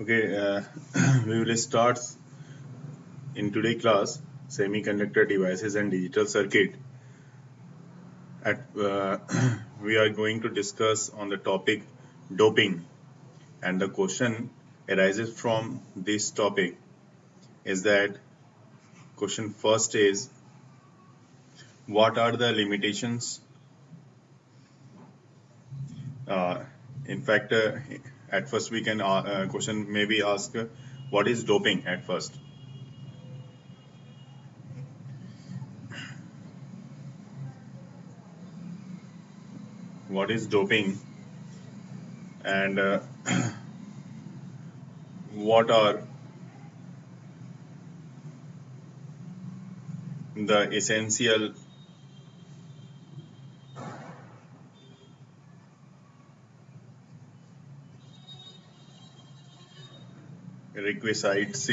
Okay, we will start in today's class semiconductor devices and digital circuit. We are going to discuss on the topic doping, and the question arises from this topic is that question first is what are the limitations? Uh, in fact, at first we can question maybe ask what is doping at first. What is doping and what are the essential requisites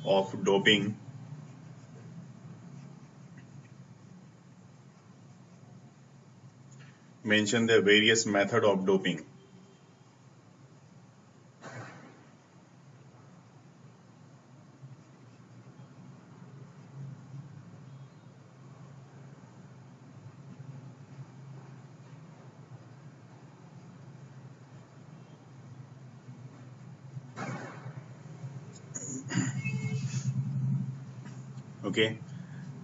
of doping? Mention the various method of doping. Okay,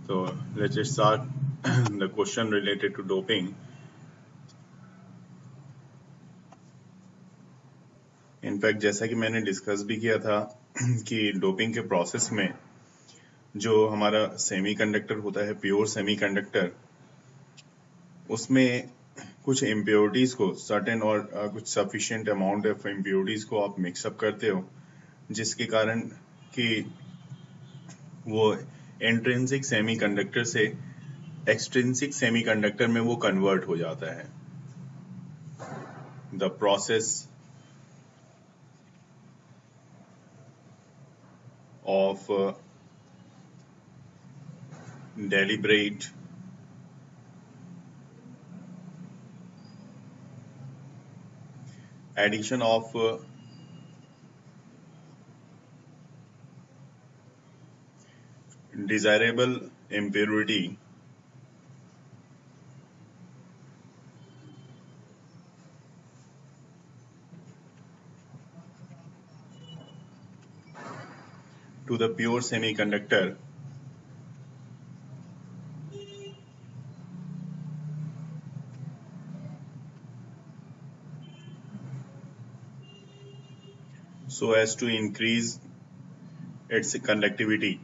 so let's just start the question related to doping. In fact जैसा कि मैंने discuss भी किया था कि doping के process में जो हमारा सेमीकंडक्टर होता है प्योर सेमीकंडक्टर उसमें कुछ इम्प्योरिटीज को सर्टेन और कुछ सफिशिएंट अमाउंट ऑफ इम्प्योरिटीज को आप मिक्सअप करते हो जिसके कारण कि वो इंट्रिंसिक सेमीकंडक्टर से एक्सट्रिंसिक सेमीकंडक्टर में वो कन्वर्ट हो जाता है the process of deliberate addition of desirable impurity to the pure semiconductor so as to increase its conductivity.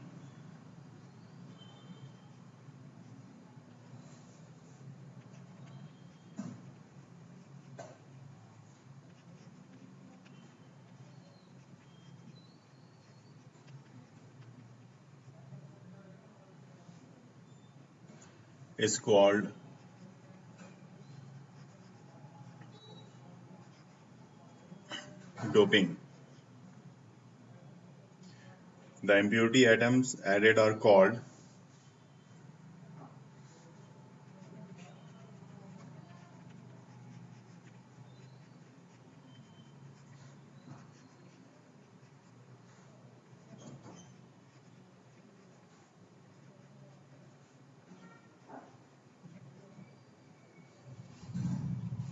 Is called doping. The impurity atoms added are called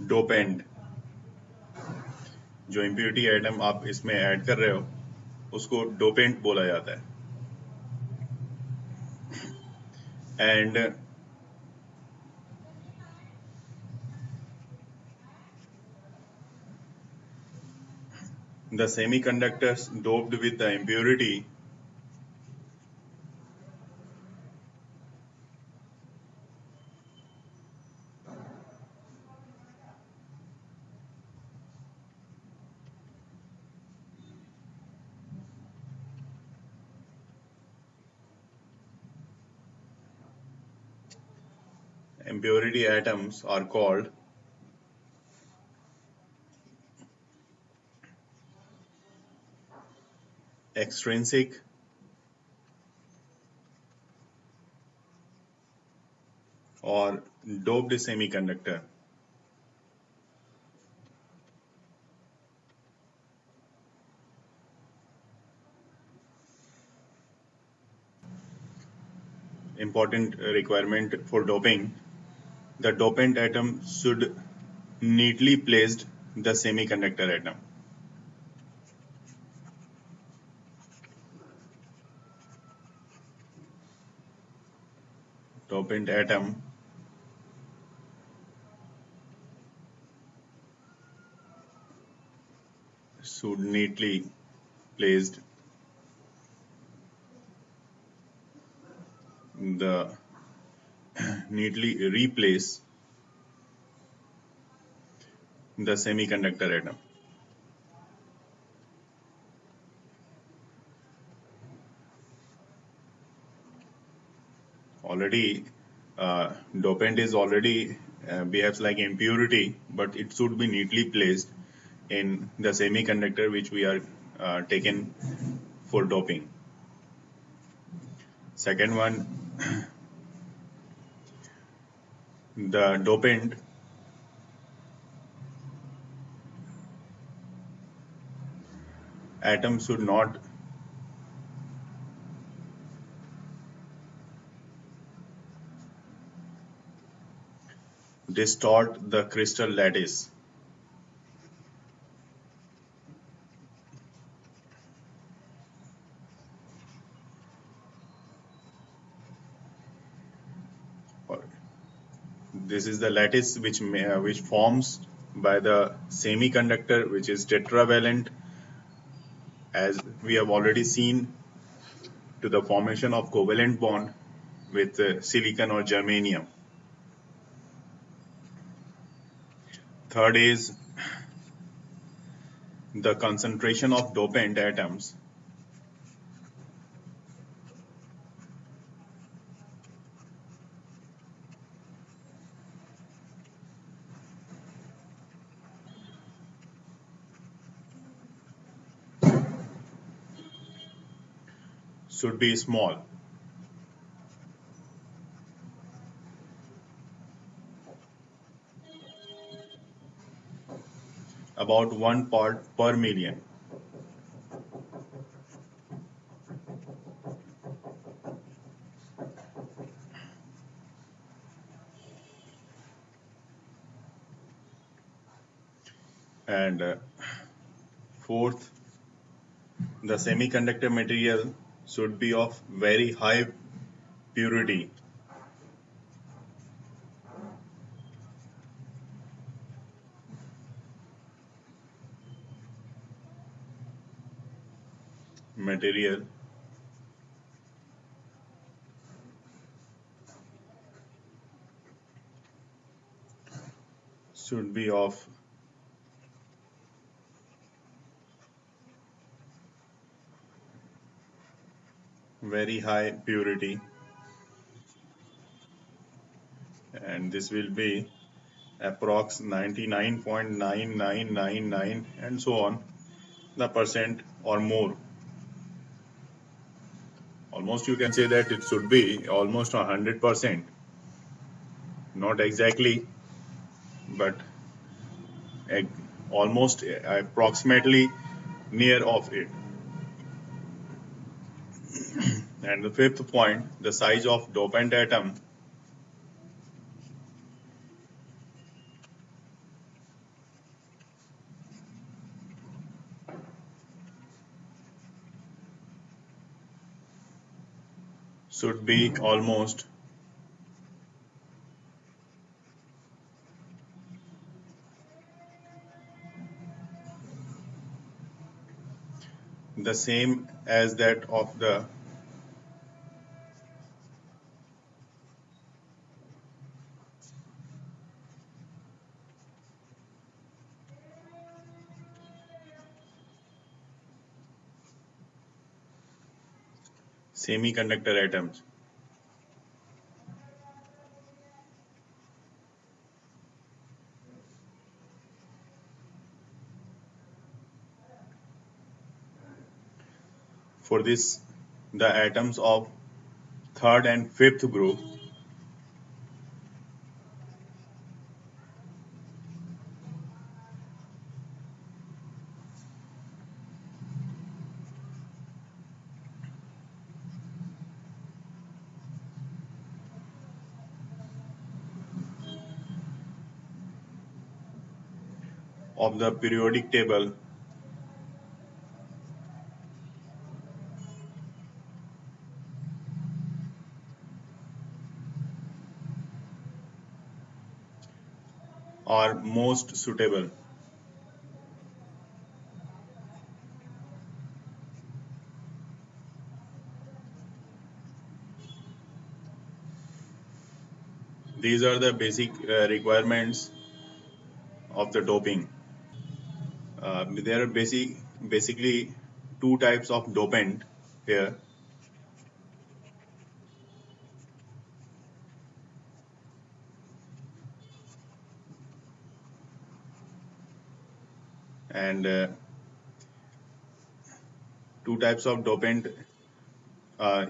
dopant. जो impurity atom आप इसमें add कर रहे हो उसको dopant बोला जाता है and the semiconductors doped with the impurity atoms are called extrinsic or doped semiconductor. Important requirement for doping: the dopant atom should neatly placed the semiconductor atom. Dopant atom should neatly placed the neatly replace the semiconductor atom. Already, dopant is already behaves like impurity, but it should be neatly placed in the semiconductor which we are taken for doping. Second one, the dopant atom should not distort the crystal lattice. This is the lattice which forms by the semiconductor, which is tetravalent, as we have already seen, to the formation of covalent bond with silicon or germanium. Third is the concentration of dopant atoms should be small. About 1 part per million. And fourth, the semiconductor material should be of very high purity. Material should be of very high purity, and this will be approx 99.9999 and so on the percent or more. Almost you can say that it should be almost 100%. Not exactly, but almost approximately near of it. And the fifth point, the size of dopant atom should be almost the same as that of the semiconductor atoms. For this, the atoms of third and fifth group of the periodic table are most suitable. These are the basic requirements of the doping. There are basically two types of dopant here, and two types of dopant uh,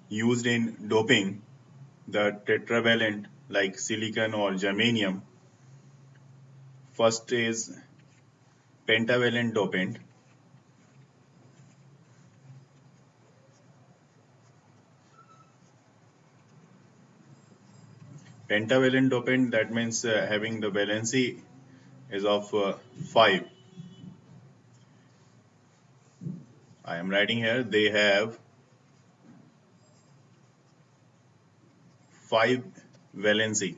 used in doping. The tetravalent, like silicon or germanium. First is pentavalent dopant. Pentavalent dopant, that means having the valency is of 5. I am writing here, they have 5 valency,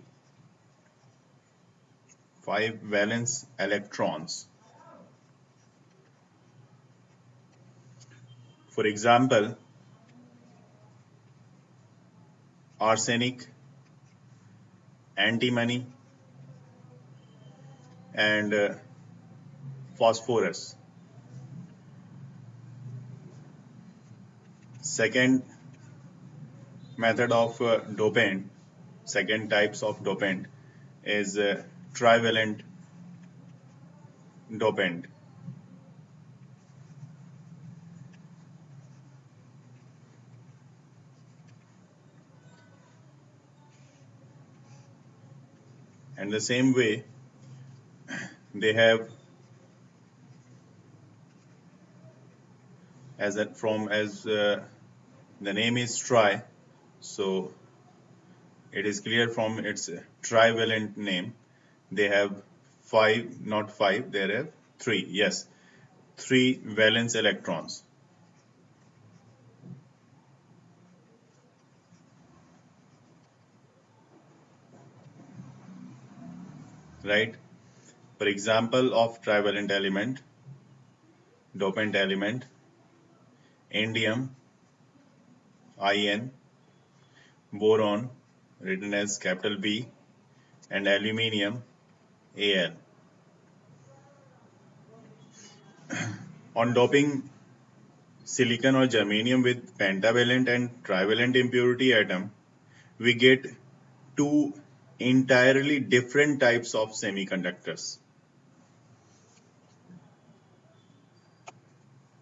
5 valence electrons. For example, arsenic, antimony, and phosphorus. Second method of dopant, second types of dopant is trivalent dopant. And the same way, they have as the name is tri, so it is clear from its trivalent name. They have 5, not 5, they have 3. Yes, 3 valence electrons. Right? For example of trivalent element, dopant element, indium, In, boron, written as capital B, and aluminium, Al. On doping silicon or germanium with pentavalent and trivalent impurity atom, we get two entirely different types of semiconductors.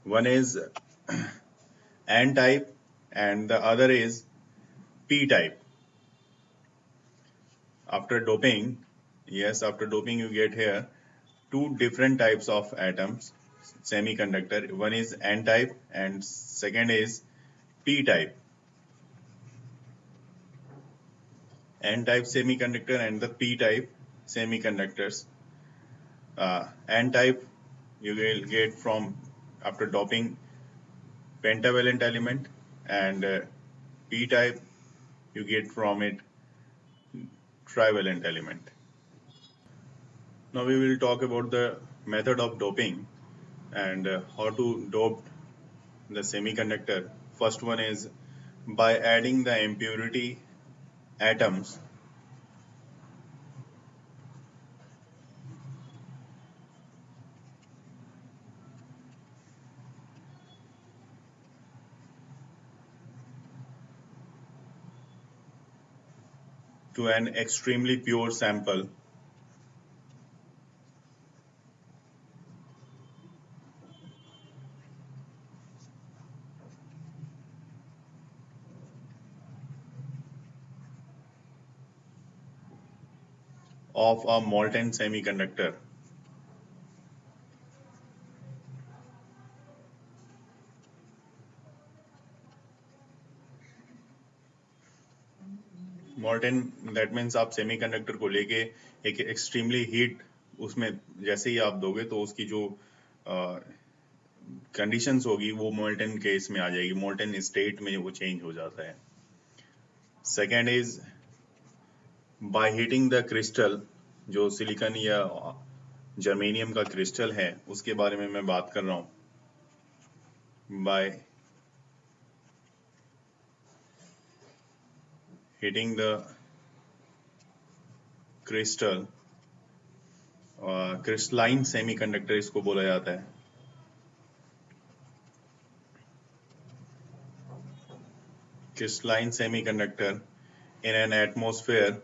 One is N type and the other is P type. After doping, yes, after doping you get here two different types of atoms, semiconductor. One is N type and second is P type. N type semiconductor and the P type semiconductors. N type you will get from after doping pentavalent element, and P type you get from it trivalent element. Now we will talk about the method of doping and how to dope the semiconductor. First one is by adding the impurity atoms to an extremely pure sample of a molten semiconductor. Molten, that means आप semiconductor को लेके एक extremely heat उसमें जैसे ही आप दोगे तो उसकी जो कंडीशंस होगी वो मोल्टन केस में आ जाएगी, मोल्टन स्टेट में वो चेंज हो जाता है। Second is by heating the crystal, जो सिलिकॉन या जर्मेनियम का क्रिस्टल है उसके बारे में मैं बात कर रहा हूँ। By heating the crystal, crystalline semiconductor इसको बोला जाता है। Crystalline semiconductor in an atmosphere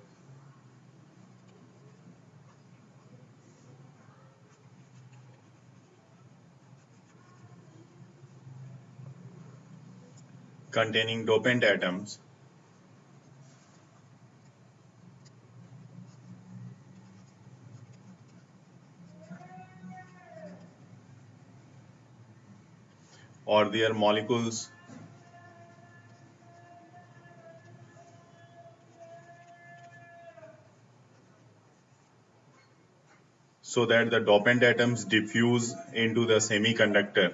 containing dopant atoms or their molecules so that the dopant atoms diffuse into the semiconductor.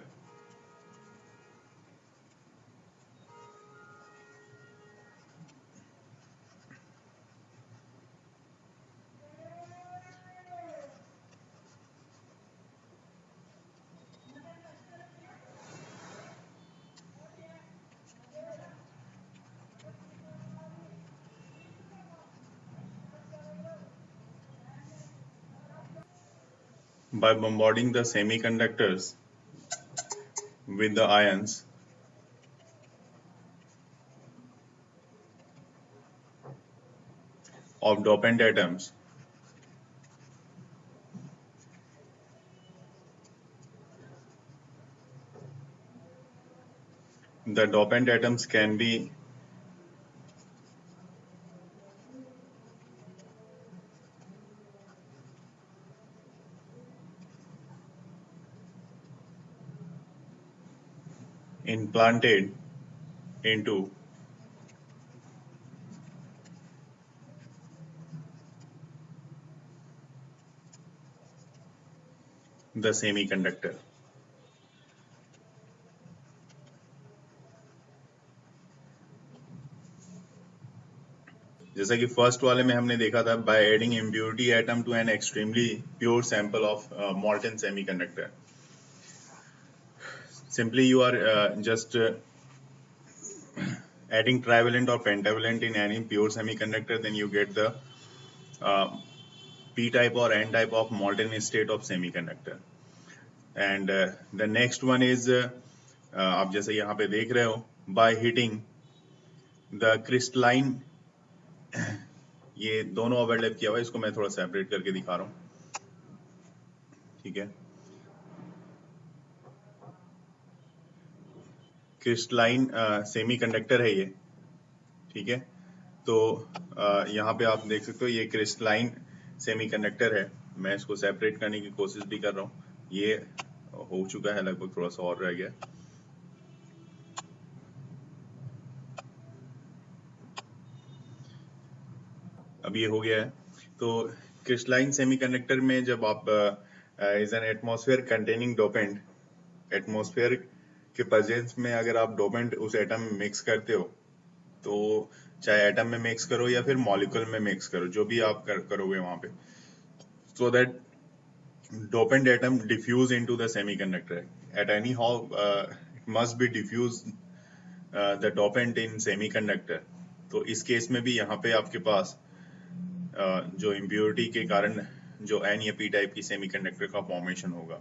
By bombarding the semiconductors with the ions of dopant atoms, the dopant atoms can be implanted into the semiconductor. जैसा कि first वाले में हमने देखा था, by adding impurity atom to an extremely pure sample of molten semiconductor, simply you are just adding trivalent or pentavalent in any pure semiconductor, then you get the p-type or n-type of molten state of semiconductor. And the next one is आप जैसे यहाँ पे देख रहे हो, by hitting the crystalline, ये दोनों overlap किया हुआ है, इसको मैं थोड़ा सेपरेट करके दिखा रहा हूँ, ठीक है। क्रिस्टलाइन सेमीकंडक्टर है ये, ठीक है। तो यहाँ पे आप देख सकते हो ये क्रिस्टलाइन सेमीकंडक्टर है। मैं इसको सेपरेट करने की कोशिश भी कर रहा हूँ, ये हो चुका है लगभग, थोड़ा सा और रह गया। अब ये हो गया है। तो क्रिस्टलाइन सेमीकंडक्टर में जब आप is an atmosphere containing dopant, atmosphere के प्रेजेंस में अगर आप डोपेंट उस एटम में मिक्स करते हो, तो चाहे एटम में मिक्स करो या फिर मॉलिक्यूल में मिक्स करो, जो भी आप करोगे वहां पे, so that dopant atom diffuse into the semiconductor at any how it must be diffused the dopant in semiconductor। तो इस केस में भी यहाँ पे आपके पास जो इम्प्योरिटी के कारण जो एन या पी टाइप की सेमीकंडक्टर का फॉर्मेशन होगा।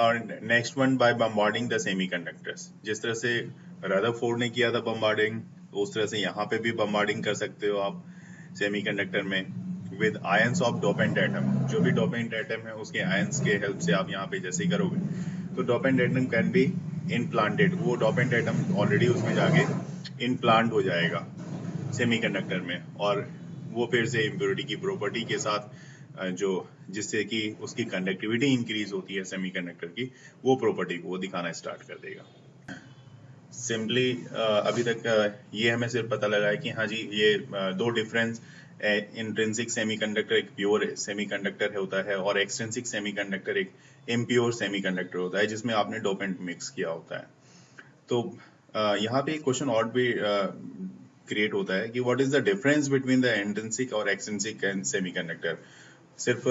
और next one, by bombarding the semiconductors, जिस तरह से रदरफोर्ड ने किया था बम्बार्डिंग, तो उस तरह से यहाँ पे भी बम्बार्डिंग कर सकते हो आप सेमीकंडक्टर में with ions of dopant atom. जो भी डोपेंट एटम है उसके आयंस के हेल्प से आप यहाँ पे जैसे ही करोगे तो डोपेंट एटम कैन बी इनप्लांटेड, वो डोपेंट एटम ऑलरेडी उसमें जाके इनप्लांट हो जाएगा सेमीकंडक्टर में, और वो फिर से इम्प्योरिटी की प्रॉपर्टी के साथ जो जिससे कि उसकी कंडक्टिविटी इंक्रीज होती है सेमीकंडक्टर की, वो प्रॉपर्टी को वो दिखाना स्टार्ट कर देगा। सिंपली अभी तक ये हमें सिर्फ पता लगा है कि हाँ जी ये दो डिफरेंस इंट्रिंसिक सेमीकंडक्टर एक प्योर सेमीकंडक्टर होता है और एक्सट्रिंसिक सेमीकंडक्टर एक इम्प्योर सेमीकंडक्टर होता है जिसमें आपने डोपेंट मिक्स किया होता है। तो यहाँ पे एक क्वेश्चन और भी क्रिएट होता है कि what is the difference between the intrinsic और एक्सट्रिंसिक सेमीकंडक्टर। सिर्फ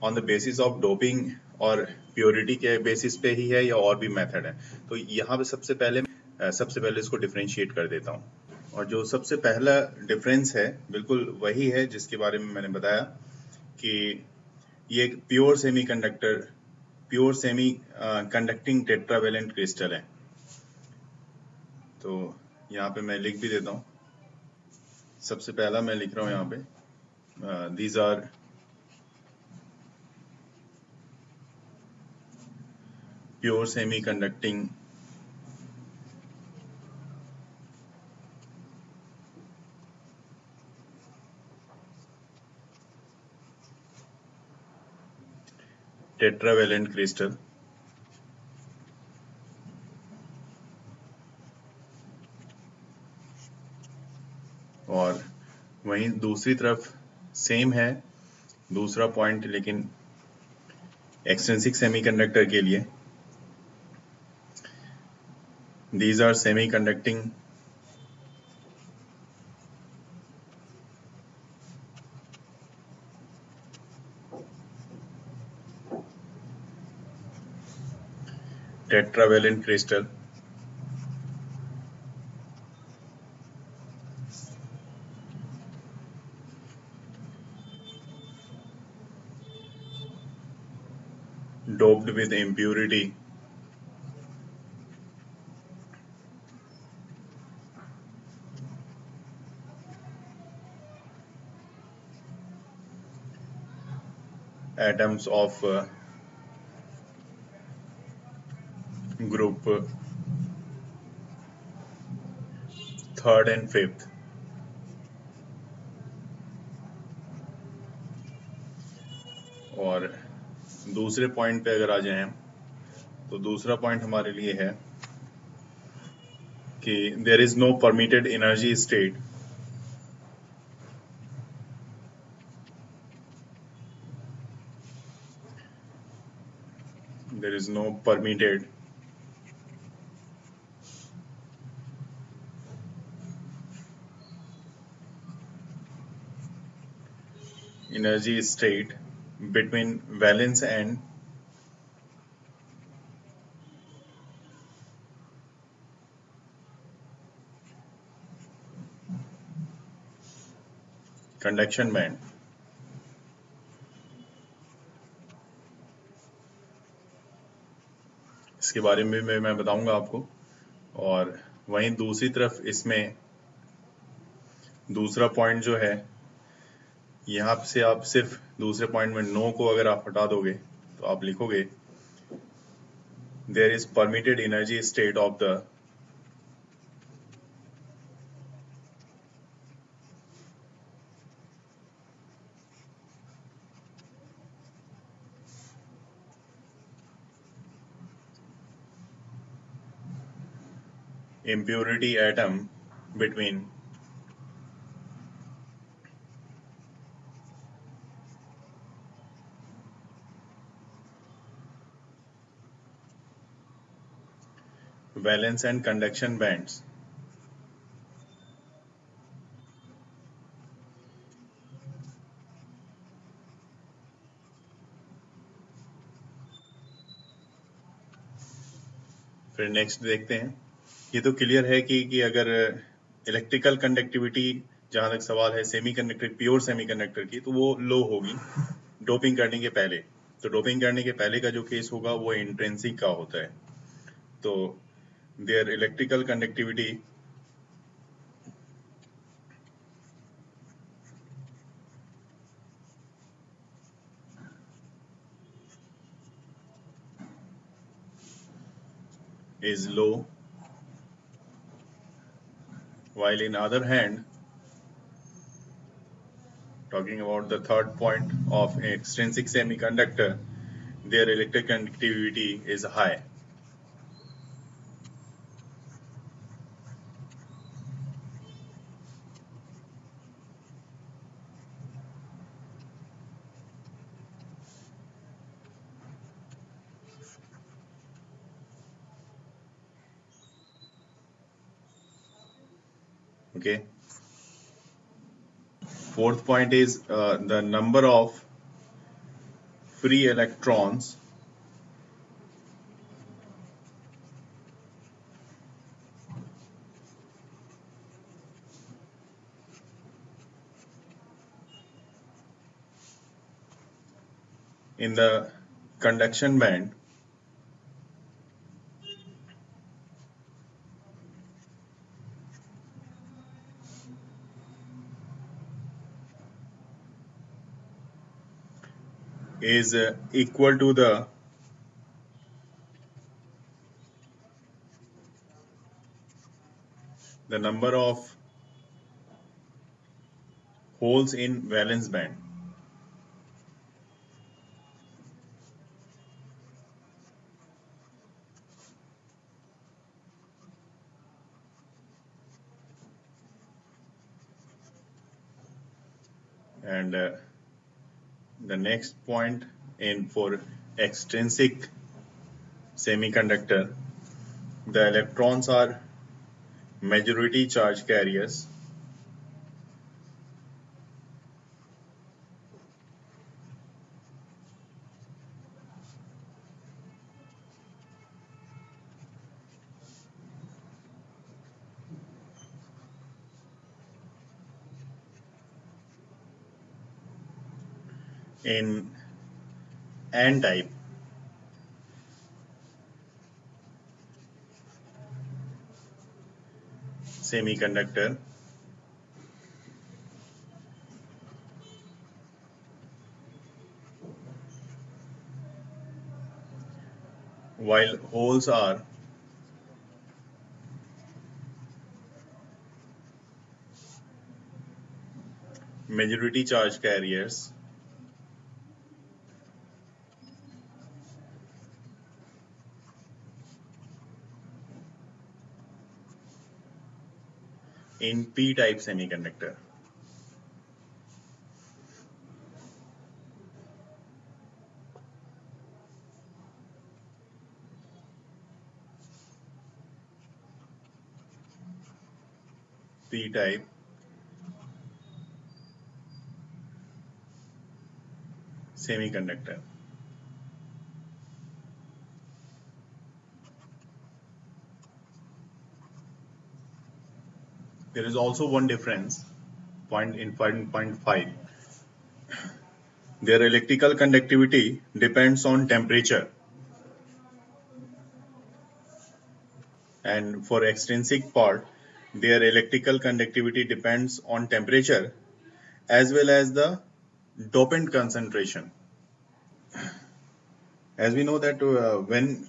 on the basis of doping और प्योरिटी के बेसिस पे ही है या और भी मेथड है। तो यहाँ पे सबसे पहले इसको डिफरेंशिएट कर देता हूँ। और जो सबसे पहला डिफरेंस है बिल्कुल वही है जिसके बारे में मैंने बताया कि ये एक pure semiconducting tetravalent crystal है। तो यहाँ पे मैं लिख भी देता हूँ। सबसे पहला मैं लिख रहा हूँ यहाँ पे these are pure semiconducting tetravalent crystal और वहीं दूसरी तरफ सेम है दूसरा पॉइंट, लेकिन एक्सट्रिंसिक सेमीकंडक्टर के लिए these are semi-conducting tetravalent crystal doped with impurity atoms of group third and fifth। और दूसरे पॉइंट पे अगर आ जाएं तो दूसरा पॉइंट हमारे लिए है कि there is no permitted energy state there is no permitted energy state between valence and conduction band। इसके बारे में भी मैं बताऊंगा आपको। और वहीं दूसरी तरफ इसमें दूसरा पॉइंट जो है, यहाँ से आप सिर्फ दूसरे पॉइंट में नो को अगर आप हटा दोगे तो आप लिखोगे there is permitted energy state of the impurity atom between valence and conduction bands। फिर नेक्स्ट देखते हैं। ये तो क्लियर है कि अगर इलेक्ट्रिकल कंडक्टिविटी जहां तक सवाल है सेमीकंडक्टर प्योर सेमीकंडक्टर की, तो वो लो होगी डोपिंग करने के पहले। तो डोपिंग करने के पहले का जो केस होगा वो इंट्रिंसिक का होता है। तो there electrical conductivity is low, while in other hand, talking about the third point of extrinsic semiconductor, their electric conductivity is high। Okay. Fourth point is the number of free electrons in the conduction band is equal to the number of holes in valence band. And the next point in for extrinsic semiconductor, the electrons are majority charge carriers. In N-type semiconductor, while holes are majority charge carriers, in P-type semiconductor. P-type semiconductor. There is also one difference, point in 5.5. Their electrical conductivity depends on temperature. And for extrinsic part, their electrical conductivity depends on temperature as well as the dopant concentration. As we know that when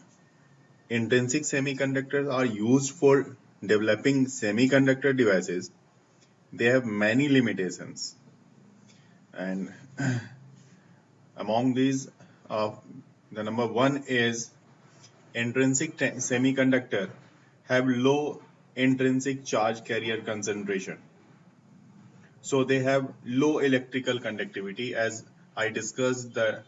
intrinsic semiconductors are used for developing semiconductor devices, they have many limitations. And among these, the number one is intrinsic semiconductor have low intrinsic charge carrier concentration. So they have low electrical conductivity, as I discussed the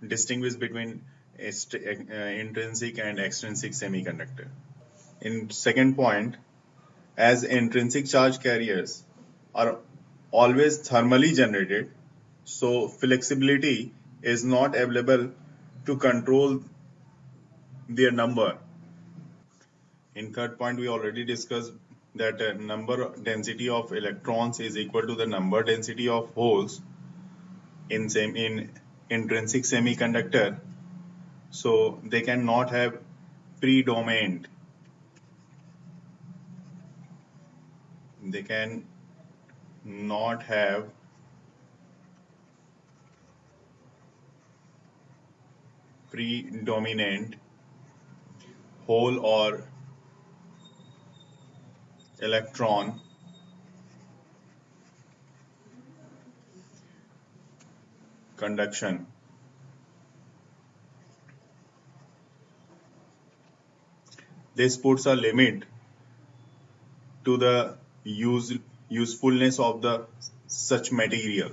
distinguish between intrinsic and extrinsic semiconductor. In second point, as intrinsic charge carriers are always thermally generated, so flexibility is not available to control their number. In third point, we already discussed that number density of electrons is equal to the number density of holes in intrinsic semiconductor. So they cannot have predominant. They can not have predominant hole or electron conduction. This puts a limit to the usefulness of the such material.